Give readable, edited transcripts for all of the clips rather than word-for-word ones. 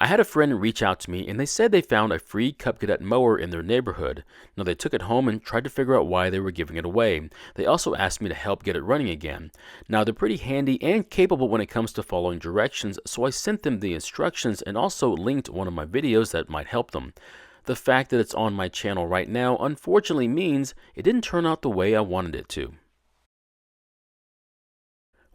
I had a friend reach out to me and they said they found a free Cub Cadet mower in their neighborhood. Now they took it home and tried to figure out why they were giving it away. They also asked me to help get it running again. Now they're pretty handy and capable when it comes to following directions, so I sent them the instructions and also linked one of my videos that might help them. The fact that it's on my channel right now unfortunately means it didn't turn out the way I wanted it to.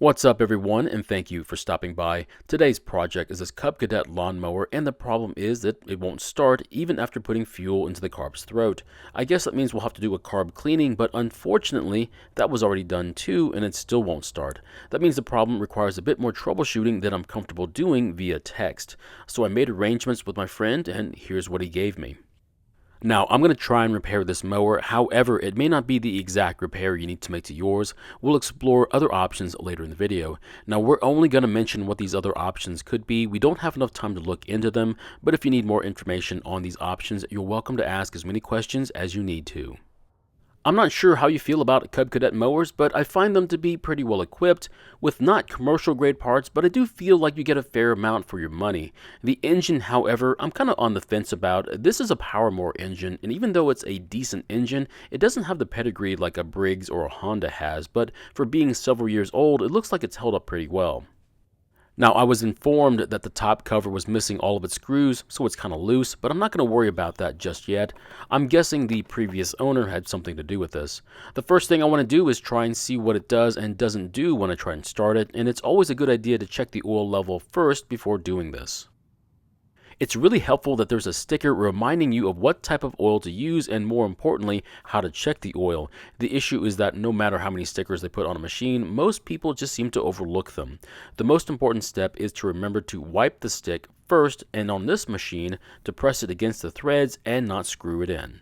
What's up everyone, and thank you for stopping by. Today's project is this Cub Cadet lawnmower, and the problem is that it won't start even after putting fuel into the carb's throat. I guess that means we'll have to do a carb cleaning, but unfortunately that was already done too and it still won't start. That means the problem requires a bit more troubleshooting than I'm comfortable doing via text. So I made arrangements with my friend and here's what he gave me. Now, I'm going to try and repair this mower, however, it may not be the exact repair you need to make to yours. We'll explore other options later in the video. Now, we're only going to mention what these other options could be. We don't have enough time to look into them, but if you need more information on these options, you're welcome to ask as many questions as you need to. I'm not sure how you feel about Cub Cadet mowers, but I find them to be pretty well equipped with not commercial grade parts, but I do feel like you get a fair amount for your money. The engine, however, I'm kind of on the fence about. This is a power mower engine, and even though it's a decent engine, it doesn't have the pedigree like a Briggs or a Honda has, but for being several years old, it looks like it's held up pretty well. Now, I was informed that the top cover was missing all of its screws, so it's kind of loose, but I'm not going to worry about that just yet. I'm guessing the previous owner had something to do with this. The first thing I want to do is try and see what it does and doesn't do when I try and start it, and it's always a good idea to check the oil level first before doing this. It's really helpful that there's a sticker reminding you of what type of oil to use and, more importantly, how to check the oil. The issue is that no matter how many stickers they put on a machine, most people just seem to overlook them. The most important step is to remember to wipe the stick first, and on this machine, to press it against the threads and not screw it in.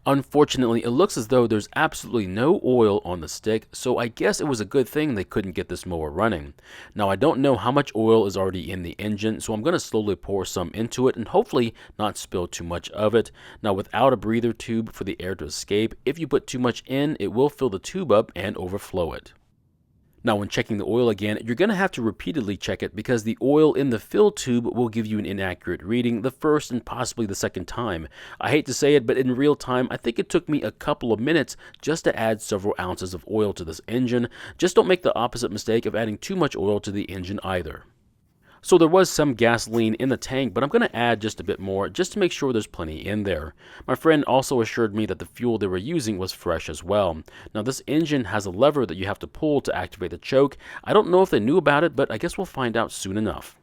Unfortunately, it looks as though there's absolutely no oil on the stick, so I guess it was a good thing they couldn't get this mower running. Now, I don't know how much oil is already in the engine, so I'm going to slowly pour some into it and hopefully not spill too much of it. Now, without a breather tube for the air to escape, if you put too much in, it will fill the tube up and overflow it. Now, when checking the oil again, you're going to have to repeatedly check it because the oil in the fill tube will give you an inaccurate reading the first and possibly the second time. I hate to say it, but in real time, I think it took me a couple of minutes just to add several ounces of oil to this engine. Just don't make the opposite mistake of adding too much oil to the engine either. So there was some gasoline in the tank, but I'm going to add just a bit more just to make sure there's plenty in there. My friend also assured me that the fuel they were using was fresh as well. Now this engine has a lever that you have to pull to activate the choke. I don't know if they knew about it, but I guess we'll find out soon enough.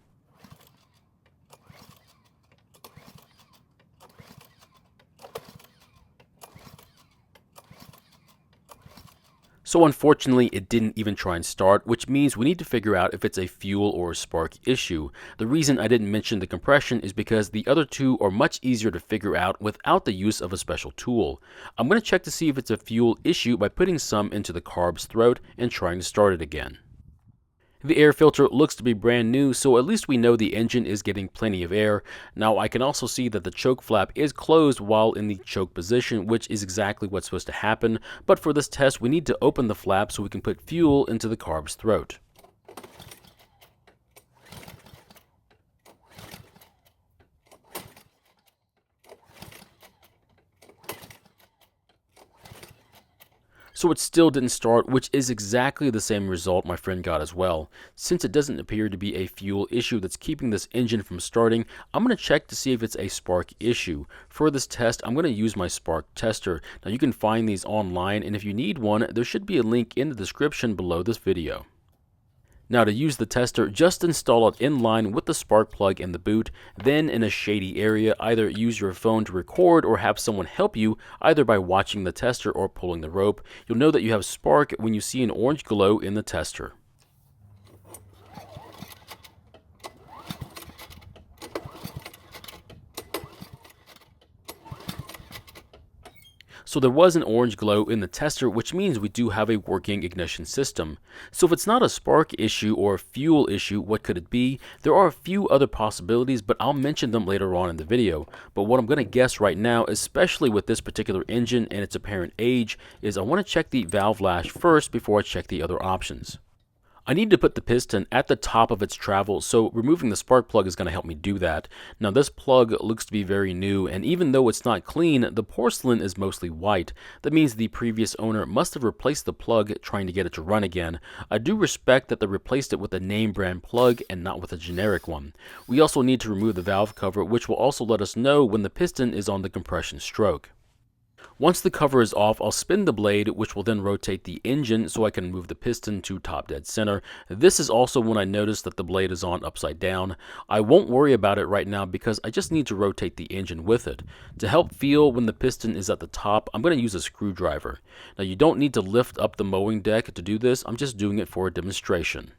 So unfortunately, it didn't even try and start, which means we need to figure out if it's a fuel or a spark issue. The reason I didn't mention the compression is because the other two are much easier to figure out without the use of a special tool. I'm going to check to see if it's a fuel issue by putting some into the carb's throat and trying to start it again. The air filter looks to be brand new, so at least we know the engine is getting plenty of air. Now I can also see that the choke flap is closed while in the choke position, which is exactly what's supposed to happen. But for this test, we need to open the flap so we can put fuel into the carb's throat. So it still didn't start, which is exactly the same result my friend got as well. Since it doesn't appear to be a fuel issue that's keeping this engine from starting, I'm going to check to see if it's a spark issue. For this test, I'm going to use my spark tester. Now you can find these online, and if you need one, there should be a link in the description below this video. Now to use the tester, just install it in line with the spark plug in the boot, then in a shady area, either use your phone to record or have someone help you, either by watching the tester or pulling the rope. You'll know that you have spark when you see an orange glow in the tester. So there was an orange glow in the tester, which means we do have a working ignition system. So if it's not a spark issue or a fuel issue, what could it be? There are a few other possibilities, but I'll mention them later on in the video. But what I'm going to guess right now, especially with this particular engine and its apparent age, is I want to check the valve lash first before I check the other options. I need to put the piston at the top of its travel, so removing the spark plug is going to help me do that. Now this plug looks to be very new, and even though it's not clean, the porcelain is mostly white. That means the previous owner must have replaced the plug trying to get it to run again. I do respect that they replaced it with a name brand plug and not with a generic one. We also need to remove the valve cover, which will also let us know when the piston is on the compression stroke. Once the cover is off, I'll spin the blade, which will then rotate the engine so I can move the piston to top dead center. This is also when I notice that the blade is on upside down. I won't worry about it right now because I just need to rotate the engine with it. To help feel when the piston is at the top, I'm going to use a screwdriver. Now you don't need to lift up the mowing deck to do this, I'm just doing it for a demonstration.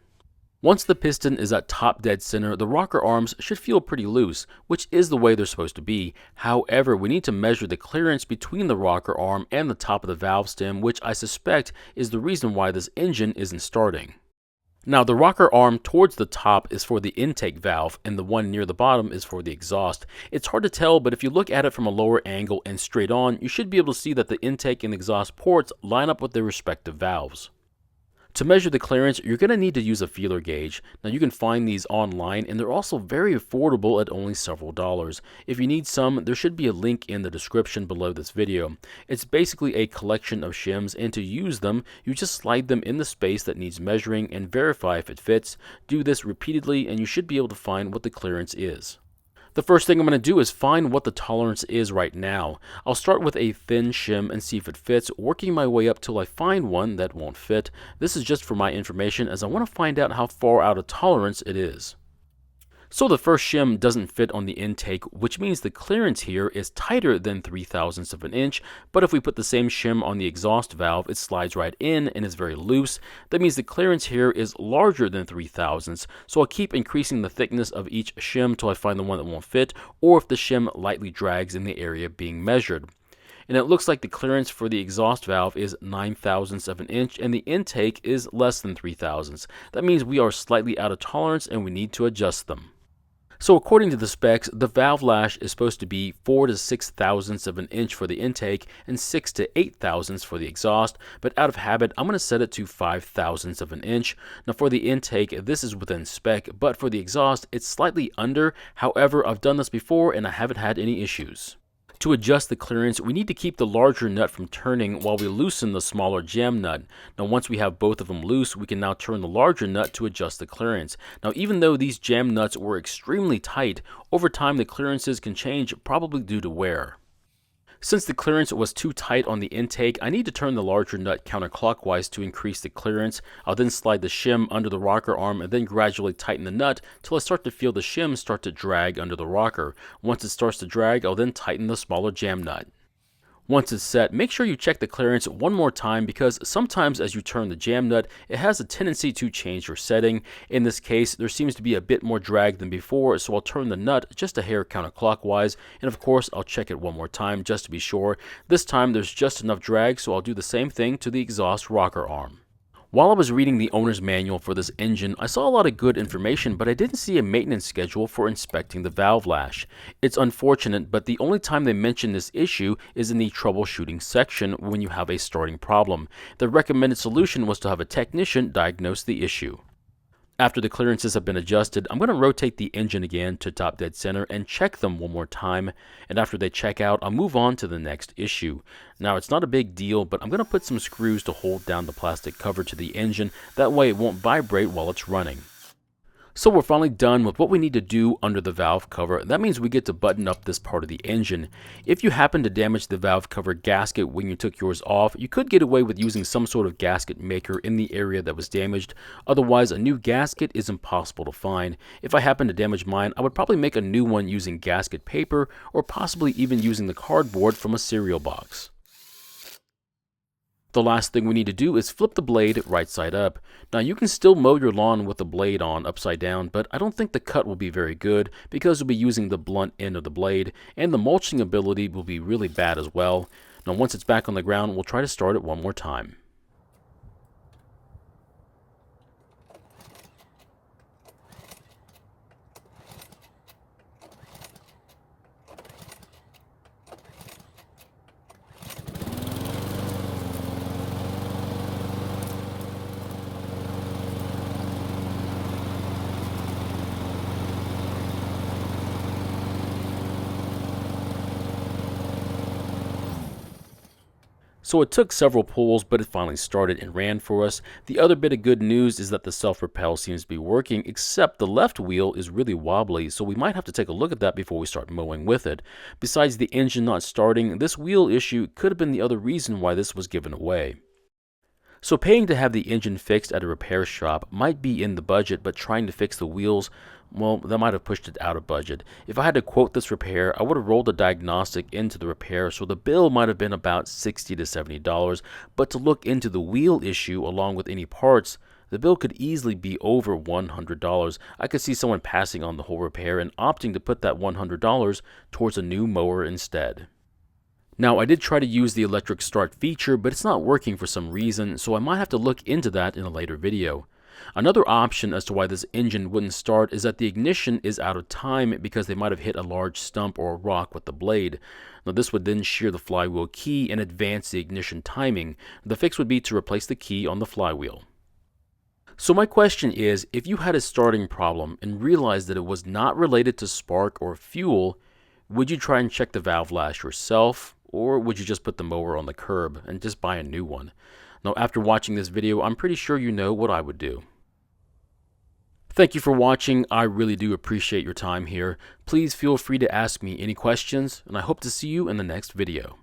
Once the piston is at top dead center, the rocker arms should feel pretty loose, which is the way they're supposed to be. However, we need to measure the clearance between the rocker arm and the top of the valve stem, which I suspect is the reason why this engine isn't starting. Now, the rocker arm towards the top is for the intake valve, and the one near the bottom is for the exhaust. It's hard to tell, but if you look at it from a lower angle and straight on, you should be able to see that the intake and exhaust ports line up with their respective valves. To measure the clearance, you're going to need to use a feeler gauge. Now you can find these online and they're also very affordable at only several dollars. If you need some, there should be a link in the description below this video. It's basically a collection of shims, and to use them, you just slide them in the space that needs measuring and verify if it fits. Do this repeatedly and you should be able to find what the clearance is. The first thing I'm going to do is find what the tolerance is right now. I'll start with a thin shim and see if it fits, working my way up till I find one that won't fit. This is just for my information as I want to find out how far out of tolerance it is. So the first shim doesn't fit on the intake, which means the clearance here is tighter than 3/1000ths of an inch, but if we put the same shim on the exhaust valve, it slides right in and is very loose. That means the clearance here is larger than 3/1000ths, so I'll keep increasing the thickness of each shim till I find the one that won't fit, or if the shim lightly drags in the area being measured. And it looks like the clearance for the exhaust valve is 9/1000ths of an inch, and the intake is less than 3/1000ths. That means we are slightly out of tolerance and we need to adjust them. So according to the specs, the valve lash is supposed to be 4 to 6/1000ths of an inch for the intake and 6 to 8/1000ths for the exhaust, but out of habit, I'm going to set it to 5/1000ths of an inch. Now for the intake, this is within spec, but for the exhaust, it's slightly under. However, I've done this before and I haven't had any issues. To adjust the clearance, we need to keep the larger nut from turning while we loosen the smaller jam nut. Now once we have both of them loose, we can now turn the larger nut to adjust the clearance. Now even though these jam nuts were extremely tight, over time the clearances can change, probably due to wear. Since the clearance was too tight on the intake, I need to turn the larger nut counterclockwise to increase the clearance. I'll then slide the shim under the rocker arm and then gradually tighten the nut till I start to feel the shim start to drag under the rocker. Once it starts to drag, I'll then tighten the smaller jam nut. Once it's set, make sure you check the clearance one more time because sometimes as you turn the jam nut, it has a tendency to change your setting. In this case, there seems to be a bit more drag than before, so I'll turn the nut just a hair counterclockwise, and of course, I'll check it one more time just to be sure. This time, there's just enough drag, so I'll do the same thing to the exhaust rocker arm. While I was reading the owner's manual for this engine, I saw a lot of good information, but I didn't see a maintenance schedule for inspecting the valve lash. It's unfortunate, but the only time they mention this issue is in the troubleshooting section when you have a starting problem. The recommended solution was to have a technician diagnose the issue. After the clearances have been adjusted, I'm going to rotate the engine again to top dead center and check them one more time, and after they check out, I'll move on to the next issue. Now, it's not a big deal, but I'm going to put some screws to hold down the plastic cover to the engine, that way it won't vibrate while it's running. So we're finally done with what we need to do under the valve cover. That means we get to button up this part of the engine. If you happen to damage the valve cover gasket when you took yours off, you could get away with using some sort of gasket maker in the area that was damaged. Otherwise, a new gasket is impossible to find. If I happen to damage mine, I would probably make a new one using gasket paper or possibly even using the cardboard from a cereal box. The last thing we need to do is flip the blade right side up. Now you can still mow your lawn with the blade on upside down, but I don't think the cut will be very good because we'll be using the blunt end of the blade, and the mulching ability will be really bad as well. Now once it's back on the ground, we'll try to start it one more time. So it took several pulls, but it finally started and ran for us. The other bit of good news is that the self-propel seems to be working, except the left wheel is really wobbly, so we might have to take a look at that before we start mowing with it. Besides the engine not starting, this wheel issue could have been the other reason why this was given away. So paying to have the engine fixed at a repair shop might be in the budget, but trying to fix the wheels, well, that might have pushed it out of budget. If I had to quote this repair, I would have rolled a diagnostic into the repair, so the bill might have been about $60 to $70, but to look into the wheel issue along with any parts, the bill could easily be over $100. I could see someone passing on the whole repair and opting to put that $100 towards a new mower instead. Now, I did try to use the electric start feature, but it's not working for some reason, so I might have to look into that in a later video. Another option as to why this engine wouldn't start is that the ignition is out of time because they might have hit a large stump or a rock with the blade. Now, this would then shear the flywheel key and advance the ignition timing. The fix would be to replace the key on the flywheel. So my question is, if you had a starting problem and realized that it was not related to spark or fuel, would you try and check the valve lash yourself? Or would you just put the mower on the curb and just buy a new one? Now, after watching this video, I'm pretty sure you know what I would do. Thank you for watching. I really do appreciate your time here. Please feel free to ask me any questions, and I hope to see you in the next video.